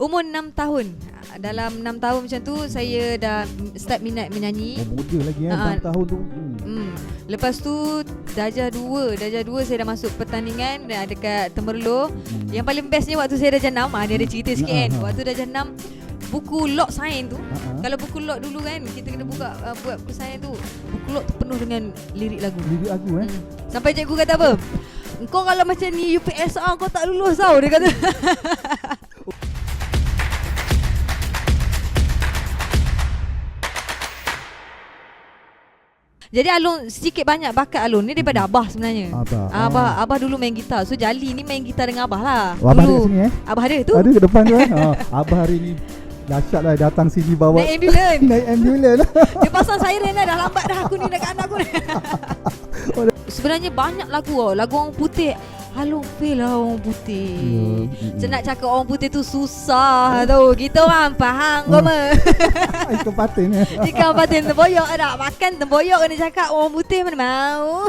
Umur 6 tahun. Dalam 6 tahun macam tu saya dah start minat menyanyi. Muda lagi 6 tahun tu. Lepas tu darjah 2 saya dah masuk pertandingan dekat Temerloh. Yang paling bestnya waktu saya darjah 6, dia ada cerita sikit kan. Waktu darjah 6, buku log sains tu, kalau buku log dulu kan kita kena buka buat buku sains tu, buku log tu penuh dengan lirik lagu. Sampai cikgu kata apa? Kau kalau macam ni UPSR kau tak lulus tau, dia kata. Jadi Alun sedikit banyak bakat Alun ni daripada Abah sebenarnya. Abah dulu main gitar. So Jali ni main gitar dengan Abah lah. Abah dulu ada sini Abah ada tu. Ada ke depan tu Abah hari ni dahsyat lah, datang sini bawa naik ambulans. Naik ambulans. Dia pasang siren dah lambat dah aku ni dekat anak aku ni. Sebenarnya banyak lagu lagu orang putih. Alun feel lah orang putih. Nak cakap orang putih tu susah tau. Kita orang faham kau mah. Ikan patin Ikan patin temboyok tak makan temboyok kena cakap orang putih mana mau.